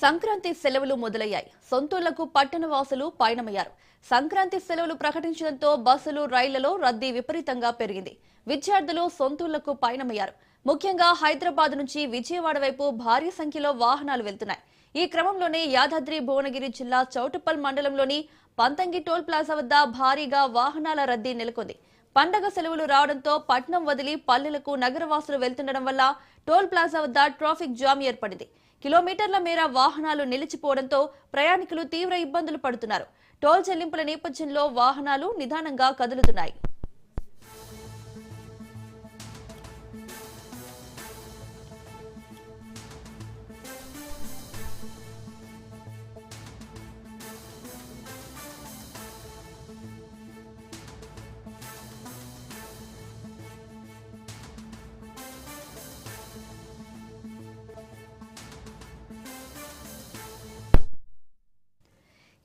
సంక్రాంతి సెలవులు మొదలయ్యాయి. సొంతూళ్లకు పట్టణవాసులు పయనమయ్యారు. సంక్రాంతి సెలవులు ప్రకటించడంతో బస్సులు, రైళ్లలో రద్దీ విపరీతంగా పెరిగింది. విద్యార్థులు సొంతూళ్లకు పయనమయ్యారు. ముఖ్యంగా హైదరాబాద్ నుంచి విజయవాడ వైపు భారీ సంఖ్యలో వాహనాలు వెళ్తున్నాయి. ఈ క్రమంలోనే యాదాద్రి భువనగిరి జిల్లా చౌటుప్పల్ మండలంలోని పంతంగి టోల్ ప్లాజా వద్ద భారీగా వాహనాల రద్దీ నెలకొంది. పండగ సెలవులు రావడంతో పట్నం వదిలి పల్లెలకు నగరవాసులు వెళ్తుండడం వల్ల టోల్ ప్లాజా వద్ద ట్రాఫిక్ జామ్ ఏర్పడింది. కిలోమీటర్ల మేర వాహనాలు నిలిచిపోవడంతో ప్రయాణికులు తీవ్ర ఇబ్బందులు పడుతున్నారు. టోల్ చెల్లింపుల నేపథ్యంలో వాహనాలు నిదానంగా కదులుతున్నాయి.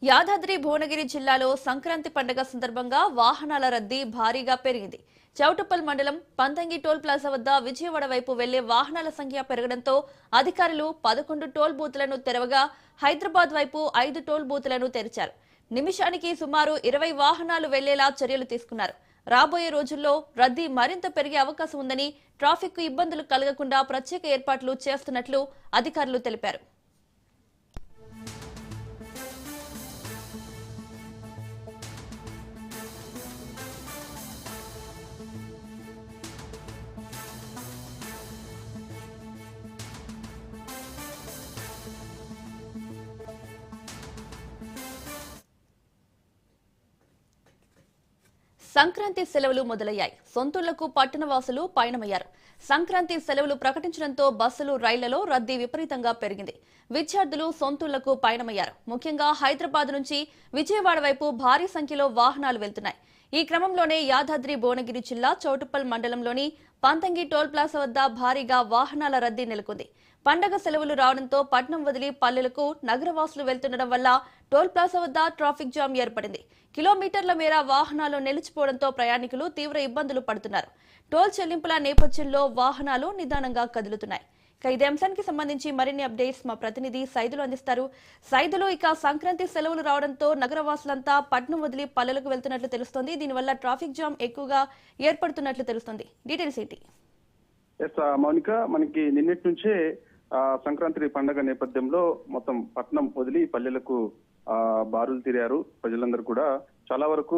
యాదాద్రి భువనగిరి జిల్లాలో సంక్రాంతి పండుగ సందర్భంగా వాహనాల రద్దీ భారీగా పెరిగింది. చౌటుప్పల్ మండలం పంతంగి టోల్ ప్లాజా వద్ద విజయవాడ వైపు వెళ్లే వాహనాల సంఖ్య పెరగడంతో అధికారులు 11 టోల్ బూత్లను తెరవగా హైదరాబాద్ వైపు 5 టోల్ బూత్లను తెరిచారు. నిమిషానికి సుమారు 20 వాహనాలు వెళ్లేలా చర్యలు తీసుకున్నారు. రాబోయే రోజుల్లో రద్దీ మరింత పెరిగే అవకాశం ఉందని, ట్రాఫిక్ కు ఇబ్బందులు కలగకుండా ప్రత్యేక ఏర్పాట్లు చేస్తున్నట్లు అధికారులు తెలిపారు. సంక్రాంతి సెలవులు మొదలయ్యాయి. సొంతూళ్లకు పట్టణవాసులు పయనమయ్యారు. సంక్రాంతి సెలవులు ప్రకటించడంతో బస్సులు, రైళ్లలో రద్దీ విపరీతంగా పెరిగింది. విద్యార్థులు సొంతూళ్లకు పయనమయ్యారు. ముఖ్యంగా హైదరాబాద్ నుంచి విజయవాడ వైపు భారీ సంఖ్యలో వాహనాలు వెళ్తున్నాయి. ఈ క్రమంలోనే యాదాద్రి భువనగిరి జిల్లా చౌటుప్పల్ మండలంలోని పంతంగి టోల్ ప్లాజా వద్ద భారీగా వాహనాల రద్దీ నెలకొంది. పండగ సెలవులు రావడంతో పట్నం వదిలి పల్లెలకు నగరవాసులు వెళ్తుండడం వల్ల టోల్ ప్లాజా వద్ద ట్రాఫిక్ జామ్ ఏర్పడింది. కిలోమీటర్ల మేర వాహనాలు నిలిచిపోవడంతో ప్రయాణికులు తీవ్ర ఇబ్బందులు పడుతున్నారు. టోల్ చెల్లింపుల నేపథ్యంలో వాహనాలు నిదానంగా కదులుతున్నాయి. ఇదే అంశానికి సంబంధించి మరిన్ని అప్డేట్స్ మా ప్రతినిధి సైదులు అందిస్తారు. సైదులు, సంక్రాంతి సెలవులు రావడంతో నగరవాసులంతా పట్నం వదిలి పల్లెలకు వెళ్తున్నట్లు తెలుస్తోంది. దీనివల్ల ట్రాఫిక్ జామ్ ఎక్కువగా ఏర్పడుతున్నట్లు తెలుస్తోంది. డీటెయిల్స్ ఏంటి? మౌనిక, మనకి నిన్నటి నుంచే సంక్రాంతి పండుగ నేపథ్యంలో మొత్తం పట్నం వదిలి పల్లెలకు బారులు తీరారు ప్రజలందరూ కూడా. చాలా వరకు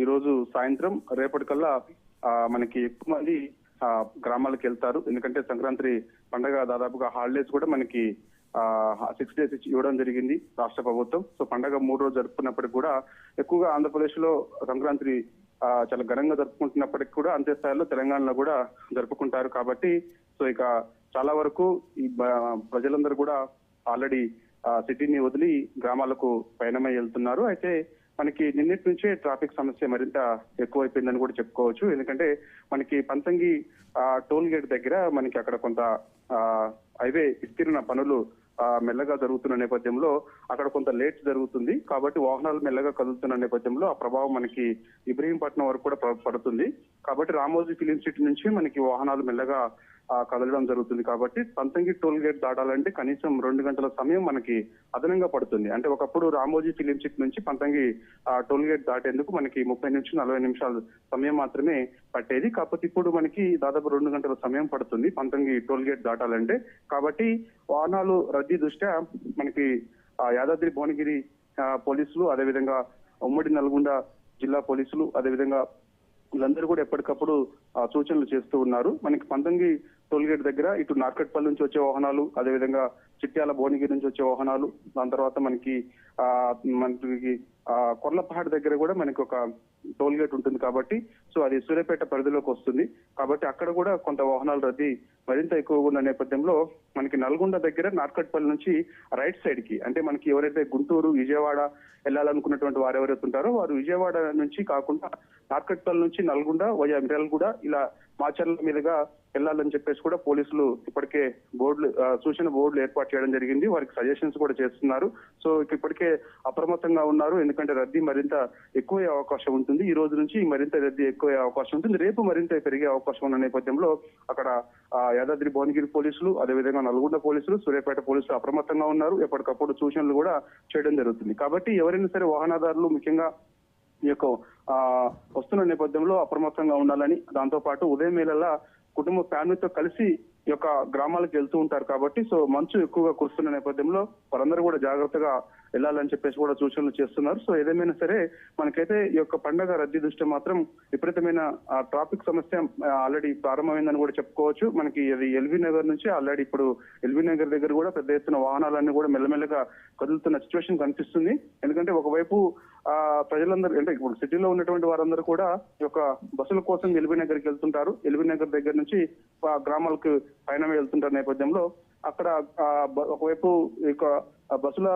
ఈ రోజు సాయంత్రం రేపటికల్లా మనకి ఎక్కువ మంది గ్రామాలకు వెళ్తారు. ఎందుకంటే సంక్రాంతి పండుగ దాదాపుగా హాలిడేస్ కూడా మనకి 6 days ఇవ్వడం జరిగింది రాష్ట్ర ప్రభుత్వం. సో పండుగ 3 రోజులు జరుపుకున్నప్పటికీ కూడా ఎక్కువగా ఆంధ్రప్రదేశ్ లో సంక్రాంతి చాలా ఘనంగా జరుపుకుంటున్నప్పటికీ కూడా అంతే స్థాయిలో తెలంగాణలో కూడా జరుపుకుంటారు. కాబట్టి సో ఇక చాలా వరకు ఈ ప్రజలందరూ కూడా ఆల్రెడీ సిటీని వదిలి గ్రామాలకు పయనమై వెళ్తున్నారు. అయితే మనకి నిన్నటి నుంచే ట్రాఫిక్ సమస్య మరింత ఎక్కువైపోయిందని కూడా చెప్పుకోవచ్చు. ఎందుకంటే మనకి పంతంగి టోల్ గేట్ దగ్గర మనకి అక్కడ కొంత హైవే విస్తీర్ణ పనులు మెల్లగా జరుగుతున్న నేపథ్యంలో అక్కడ కొంత లేట్ జరుగుతుంది. కాబట్టి వాహనాలు మెల్లగా కదులుతున్న నేపథ్యంలో ఆ ప్రభావం మనకి ఇబ్రహీంపట్నం వరకు కూడా పడుతుంది. కాబట్టి రామోజీ ఫిలిం సిటీ నుంచి మనకి వాహనాలు మెల్లగా కదలడం జరుగుతుంది. కాబట్టి పంతంగి టోల్ గేట్ దాటాలంటే కనీసం 2 గంటల సమయం మనకి అదనంగా పడుతుంది. అంటే ఒకప్పుడు రామోజీ ఫిలిం సిటీ నుంచి పంతంగి టోల్ గేట్ దాటేందుకు మనకి 30 నుంచి 40 నిమిషాలు సమయం మాత్రమే పట్టేది. కాకపోతే ఇప్పుడు మనకి దాదాపు 2 గంటల సమయం పడుతుంది పంతంగి టోల్ గేట్ దాటాలంటే. కాబట్టి వాహనాలు రద్దీ దృష్ట్యా మనకి యాదాద్రి భువనగిరి పోలీసులు, అదేవిధంగా ఉమ్మడి నల్గొండ జిల్లా పోలీసులు, అదేవిధంగా వీళ్ళందరూ కూడా ఎప్పటికప్పుడు సూచనలు చేస్తూ ఉన్నారు. మనకి పంతంగి టోల్ గేట్ దగ్గర ఇటు నార్కట్పల్లి నుంచి వచ్చే వాహనాలు, అదేవిధంగా చిట్యాల భువనగిరి నుంచి వచ్చే వాహనాలు, దాని తర్వాత మనకి కొర్లపహాడ్ దగ్గర కూడా మనకి ఒక టోల్ గేట్ ఉంటుంది. కాబట్టి సో అది సూర్యాపేట పరిధిలోకి వస్తుంది. కాబట్టి అక్కడ కూడా కొంత వాహనాల రద్దీ మరింత ఎక్కువగా ఉన్న నేపథ్యంలో మనకి నల్గొండ దగ్గర నార్కట్పల్లి నుంచి రైట్ సైడ్ కి, అంటే మనకి ఎవరైతే గుంటూరు, విజయవాడ వెళ్ళాలనుకున్నటువంటి వారు ఎవరైతే ఉంటారో వారు విజయవాడ నుంచి కాకుండా నార్కట్పల్లి నుంచి నల్గొండ వయా మిర్యాలగూడ ఇలా మాచర్ల మీదుగా వెళ్లాలని చెప్పేసి కూడా పోలీసులు ఇప్పటికే సూచన బోర్డులు ఏర్పాటు చేయడం జరిగింది. వారికి సజెషన్స్ కూడా చేస్తున్నారు. సో ఇప్పటికే అప్రమత్తంగా ఉన్నారు. ఎందుకంటే రద్దీ మరింత ఎక్కువయ్యే అవకాశం ఉంటుంది. ఈ రోజు నుంచి మరింత రద్దీ ఎక్కువయ్యే అవకాశం ఉంటుంది. రేపు మరింత పెరిగే అవకాశం ఉన్న నేపథ్యంలో అక్కడ యాదాద్రి భువనగిరి పోలీసులు, అదేవిధంగా నల్గొండ పోలీసులు, సూర్యాపేట పోలీసులు అప్రమత్తంగా ఉన్నారు. ఎప్పటికప్పుడు సూచనలు కూడా చేయడం జరుగుతుంది. కాబట్టి ఎవరైనా సరే వాహనదారులు ముఖ్యంగా ఈ యొక్క వస్తున్న నేపథ్యంలో అప్రమత్తంగా ఉండాలని, దాంతో పాటు ఉదయం వేళలా కుటుంబ ఫ్యామిలీతో కలిసి ఈ యొక్క గ్రామాలకు వెళ్తూ ఉంటారు కాబట్టి సో మంచు ఎక్కువగా కురుస్తున్న నేపథ్యంలో వారందరూ కూడా జాగ్రత్తగా వెళ్లాలని చెప్పేసి కూడా సూచనలు చేస్తున్నారు. సో ఏదేమైనా సరే మనకైతే ఈ యొక్క పండగ రద్దీ దృష్ట్యా మాత్రం విపరీతమైన ట్రాఫిక్ సమస్య ఆల్రెడీ ప్రారంభమైందని కూడా చెప్పుకోవచ్చు. మనకి అది ఎల్బీ నగర్ నుంచి ఆల్రెడీ ఇప్పుడు ఎల్బీ నగర్ దగ్గర కూడా పెద్ద ఎత్తున వాహనాలన్నీ కూడా మెల్లమెల్లగా కదులుతున్న సిచ్యువేషన్ కనిపిస్తుంది. ఎందుకంటే ఒకవైపు ప్రజలందరూ అంటే ఇప్పుడు సిటీలో ఉన్నటువంటి వారందరూ కూడా ఈ యొక్క బస్సుల కోసం ఎల్బీ నగర్కి వెళ్తుంటారు. ఎల్బీ నగర్ దగ్గర నుంచి గ్రామాలకు పయనం వెళ్తుంటారు నేపథ్యంలో అక్కడ ఒకవైపు ఇక బస్సుల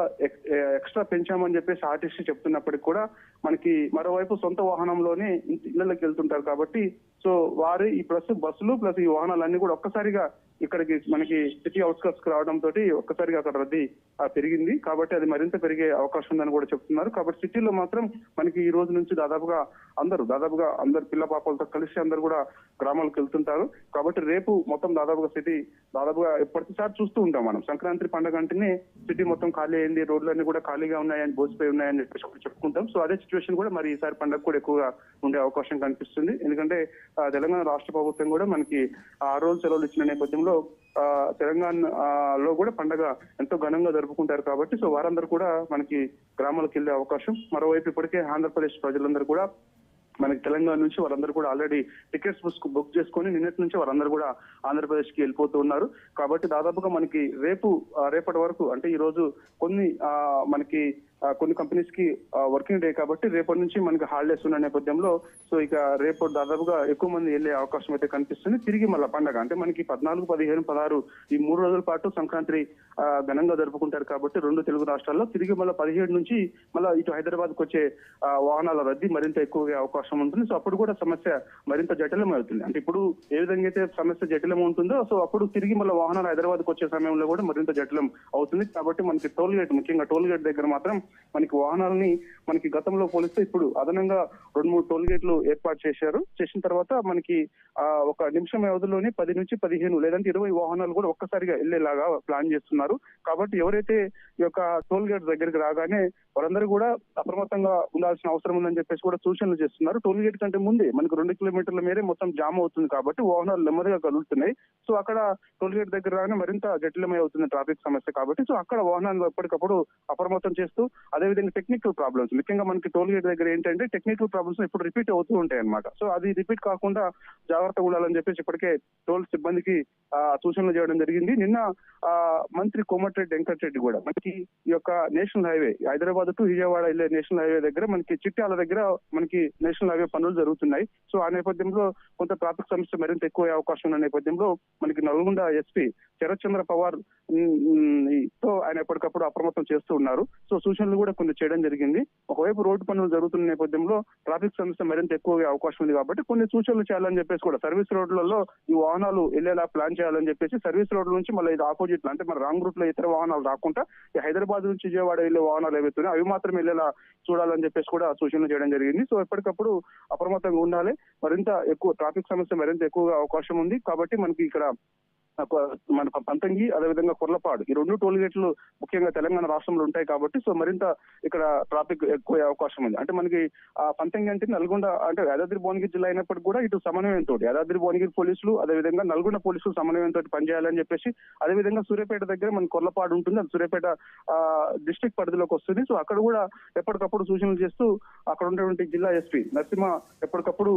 ఎక్స్ట్రా పెంచామని చెప్పేసి ఆర్టీసీ చెప్తున్నప్పటికీ కూడా మనకి మరోవైపు సొంత వాహనంలోనే ఇళ్లకి వెళ్తుంటారు కాబట్టి సో వారి ఈ బస్సులు ప్లస్ ఈ వాహనాలన్నీ కూడా ఒక్కసారిగా ఇక్కడికి మనకి సిటీ అవుట్స్కట్స్ కి రావడం తోటి ఒక్కసారిగా అక్కడ రద్దీ పెరిగింది. కాబట్టి అది మరింత పెరిగే అవకాశం ఉందని కూడా చెప్తున్నారు. కాబట్టి సిటీలో మాత్రం మనకి ఈ రోజు నుంచి దాదాపుగా అందరు పిల్ల పాపలతో కలిసి అందరు కూడా గ్రామాలకు వెళ్తుంటారు. కాబట్టి రేపు మొత్తం దాదాపుగా ప్రతిసారి చూస్తూ ఉంటాం మనం. సంక్రాంతి పండుగ అంటేనే సిటీ మొత్తం ఖాళీ అయింది, రోడ్లన్నీ కూడా ఖాళీగా ఉన్నాయని, బోసిపోయి ఉన్నాయని చెప్పేసి చెప్పుకుంటాం. సో అదే సిచ్యువేషన్ కూడా మరి ఈసారి పండుగ కూడా ఎక్కువగా ఉండే అవకాశం కనిపిస్తుంది. ఎందుకంటే తెలంగాణ రాష్ట్ర ప్రభుత్వం కూడా మనకి 6 రోజులు సెలవులు ఇచ్చిన నేపథ్యంలో తెలంగాణలో కూడా పండగ ఎంతో ఘనంగా జరుపుకుంటారు కాబట్టి సో వారందరూ కూడా మనకి గ్రామాలకు వెళ్లే అవకాశం. మరోవైపు ఇప్పటికే ఆంధ్రప్రదేశ్ ప్రజలందరూ కూడా మనకి తెలంగాణ నుంచి వారందరూ కూడా ఆల్రెడీ టికెట్స్ బుక్ చేసుకొని నిన్నటి నుంచి వారందరూ కూడా ఆంధ్రప్రదేశ్ కి వెళ్ళిపోతూ ఉన్నారు. కాబట్టి దాదాపుగా మనకి రేపటి వరకు అంటే ఈ రోజు కొన్ని కంపెనీస్ కి వర్కింగ్ డే కాబట్టి రేపటి నుంచి మనకి హాలిడేస్ ఉన్న నేపథ్యంలో సో ఇక రేపు దాదాపుగా ఎక్కువ మంది వెళ్లే అవకాశం అయితే కనిపిస్తుంది. తిరిగి మళ్ళీ పండగ అంటే మనకి 14, 15, 16 ఈ 3 రోజుల పాటు సంక్రాంతి ఘనంగా జరుపుకుంటారు కాబట్టి 2 తెలుగు రాష్ట్రాల్లో తిరిగి మళ్ళీ 17 నుంచి మళ్ళీ ఇటు హైదరాబాద్ కు వచ్చే వాహనాల రద్దీ మరింత ఎక్కువగా అవకాశం ఉంటుంది. సో అప్పుడు కూడా సమస్య మరింత జటిలం అవుతుంది. అంటే ఇప్పుడు ఏ విధంగా అయితే సమస్య జటిలం ఉంటుందో సో అప్పుడు తిరిగి మళ్ళీ వాహనాలు హైదరాబాద్ కు వచ్చే సమయంలో కూడా మరింత జటిలం అవుతుంది. కాబట్టి మనకి ముఖ్యంగా టోల్ గేట్ దగ్గర మాత్రం మనకి వాహనాలని మనకి గతంలో పోలిస్తే ఇప్పుడు అదనంగా 2-3 టోల్ గేట్లు ఏర్పాటు చేసిన తర్వాత మనకి ఒక నిమిషం వ్యవధిలోనే 10 నుంచి 15 లేదంటే 20 వాహనాలు కూడా ఒక్కసారిగా వెళ్లేలాగా ప్లాన్ చేస్తున్నారు. కాబట్టి ఎవరైతే ఈ యొక్క టోల్ గేట్ దగ్గరికి రాగానే వారందరూ కూడా అప్రమత్తంగా ఉండాల్సిన అవసరం ఉందని చెప్పేసి కూడా సూచనలు చేస్తున్నారు. టోల్ గేట్ కంటే ముందే మనకు 2 కిలోమీటర్ల మేరే మొత్తం జామ్ అవుతుంది కాబట్టి వాహనాలు నెమ్మదిగా కదులుతున్నాయి. సో అక్కడ టోల్ గేట్ దగ్గర రాగానే మరింత జటిలమై అవుతుంది ట్రాఫిక్ సమస్య కాబట్టి సో అక్కడ వాహనాలు ఎప్పటికప్పుడు అప్రమత్తం చేస్తూ అదేవిధంగా టెక్నికల్ ప్రాబ్లమ్స్ ముఖ్యంగా మనకి టోల్ గేట్ దగ్గర ఏంటంటే టెక్నికల్ ప్రాబ్లమ్స్ ఇప్పుడు రిపీట్ అవుతూ ఉంటాయి అన్నమాట. సో అది రిపీట్ కాకుండా జాగ్రత్తగా ఉండాలని చెప్పేసి ఇప్పటికే టోల్ సిబ్బందికి సూచనలు చేయడం జరిగింది. నిన్న మంత్రి కోమటిరెడ్డి వెంకటరెడ్డి కూడా మనకి ఈ యొక్క national highway Hyderabad to Vijayawada వెళ్లే నేషనల్ హైవే దగ్గర మనకి చిట్యాల దగ్గర మనకి నేషనల్ హైవే పనులు జరుగుతున్నాయి. సో ఆ నేపథ్యంలో కొంత ట్రాఫిక్ సమస్య మరింత ఎక్కువ అవకాశం ఉన్న నేపథ్యంలో మనకి నల్గొండ ఎస్పీ శరత్ చంద్ర పవార్ తో ఆయన ఎప్పటికప్పుడు అప్రమత్తం చేస్తూ ఉన్నారు. సో సూచనలు కూడా కొన్ని చేయడం జరిగింది. ఒకవైపు రోడ్డు పనులు జరుగుతున్న నేపథ్యంలో ట్రాఫిక్ సమస్య మరింత ఎక్కువగా అవకాశం ఉంది కాబట్టి కొన్ని సూచనలు చేయాలని చెప్పేసి కూడా సర్వీస్ రోడ్లలో ఈ వాహనాలు వెళ్లేలా ప్లాన్ చేయాలని చెప్పేసి సర్వీస్ రోడ్ల నుంచి మళ్ళీ ఇది ఆపోజిట్ అంటే మన రాంగ్ రూట్ లో ఇతర వాహనాలు రాకుండా హైదరాబాద్ నుంచి విజయవాడ వెళ్లే వాహనాలు ఏవైతున్నాయి అవి మాత్రం వెళ్లేలా చూడాలని చెప్పేసి కూడా సూచనలు చేయడం జరిగింది. సో ఎప్పటికప్పుడు అప్రమత్తంగా ఉండాలి. మరింత ఎక్కువ ట్రాఫిక్ సమస్య మరింత ఎక్కువగా అవకాశం ఉంది. కాబట్టి మనకి ఇక్కడ మన పంతంగి అదేవిధంగా కొర్లపాడు ఈ 2 టోల్ గేట్లు ముఖ్యంగా తెలంగాణ రాష్ట్రంలో ఉంటాయి కాబట్టి సో మరింత ఇక్కడ ట్రాఫిక్ ఎక్కువ అవకాశం ఉంది. అంటే మనకి పంతంగి అంటే నల్గొండ అంటే యాదాద్రి భువనగిరి జిల్లా అయినప్పటికీ కూడా ఇటు సమన్వయంతో యాదాద్రి భువనగిరి పోలీసులు అదేవిధంగా నల్గొండ పోలీసులు సమన్వయంతో పనిచేయాలని చెప్పేసి అదేవిధంగా సూర్యాపేట దగ్గర మన కొర్లపాడు ఉంటుంది. అది సూర్యాపేట డిస్ట్రిక్ట్ పరిధిలోకి వస్తుంది. సో అక్కడ కూడా ఎప్పటికప్పుడు సూచనలు చేస్తూ అక్కడ ఉన్నటువంటి జిల్లా ఎస్పీ నరసింహ ఎప్పటికప్పుడు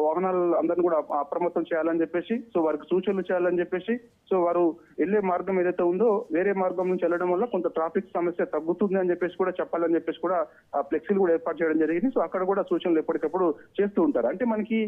వాహనాలు అందరినీ కూడా అప్రమత్తం చేయాలని చెప్పేసి సో వారికి సూచనలు చేయాలని చెప్పేసి చెప్పేసి సో వారు వెళ్లే మార్గం ఏదైతే ఉందో వేరే మార్గం నుంచి వెళ్ళడం వల్ల కొంత ట్రాఫిక్ సమస్య తగ్గుతుంది అని చెప్పేసి కూడా చెప్పాలని చెప్పేసి కూడా ఫ్లెక్సీలు కూడా ఏర్పాటు చేయడం జరిగింది. సో అక్కడ కూడా సూచనలు ఎప్పటికప్పుడు చేస్తూ ఉంటారు. అంటే మనకి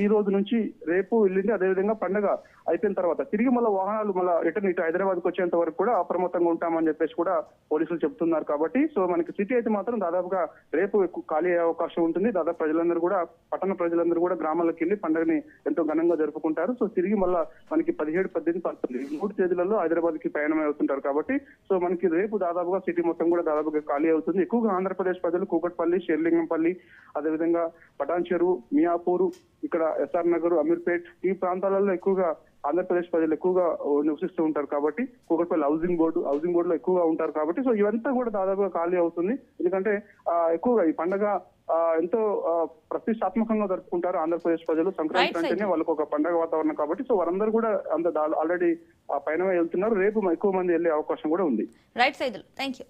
ఈ రోజు నుంచి రేపు వెళ్ళింది, అదేవిధంగా పండగ అయిపోయిన తర్వాత తిరిగి మళ్ళీ వాహనాలు మళ్ళీ రిటర్న్ ఇటు హైదరాబాద్కి వచ్చేంత వరకు కూడా అప్రమత్తంగా ఉంటామని చెప్పేసి కూడా పోలీసులు చెప్తున్నారు. కాబట్టి సో మనకి సిటీ అయితే మాత్రం దాదాపుగా రేపు ఎక్కువ ఖాళీ అయ్యే అవకాశం ఉంటుంది. దాదాపు ప్రజలందరూ కూడా పట్టణ ప్రజలందరూ కూడా గ్రామాలకు వెళ్ళి పండుగని ఎంతో ఘనంగా జరుపుకుంటారు. సో తిరిగి మళ్ళీ మనకి 17, 18, 19 3 తేదీలలో హైదరాబాద్ కి ప్రయాణం అవుతుంటారు. కాబట్టి సో మనకి రేపు దాదాపుగా సిటీ మొత్తం కూడా దాదాపుగా ఖాళీ అవుతుంది. ఎక్కువగా ఆంధ్రప్రదేశ్ ప్రజలు కూకట్పల్లి, షేర్లింగంపల్లి, అదేవిధంగా పటాన్ చెరువు, మియాపూర్, ఇక్కడ ఎస్ఆర్ నగర్, అమీర్పేట్ ఈ ప్రాంతాలలో ఎక్కువగా ఆంధ్రప్రదేశ్ ప్రజలు ఎక్కువగా నివసిస్తూ ఉంటారు. కాబట్టి కూకట్పల్లి హౌసింగ్ బోర్డులో ఎక్కువగా ఉంటారు. కాబట్టి సో ఇవంతా కూడా దాదాపుగా ఖాళీ అవుతుంది. ఎందుకంటే ఎక్కువగా ఈ పండుగ ఎంతో ప్రతిష్టాత్మకంగా జరుపుకుంటారు ఆంధ్రప్రదేశ్ ప్రజలు. సంక్రాంతి అంటేనే వాళ్ళకి ఒక పండుగ వాతావరణం. కాబట్టి సో వారందరూ కూడా ఆల్రెడీ పైన వెళ్తున్నారు. రేపు ఎక్కువ మంది వెళ్లే అవకాశం కూడా ఉంది. Right Saidulu, thank you.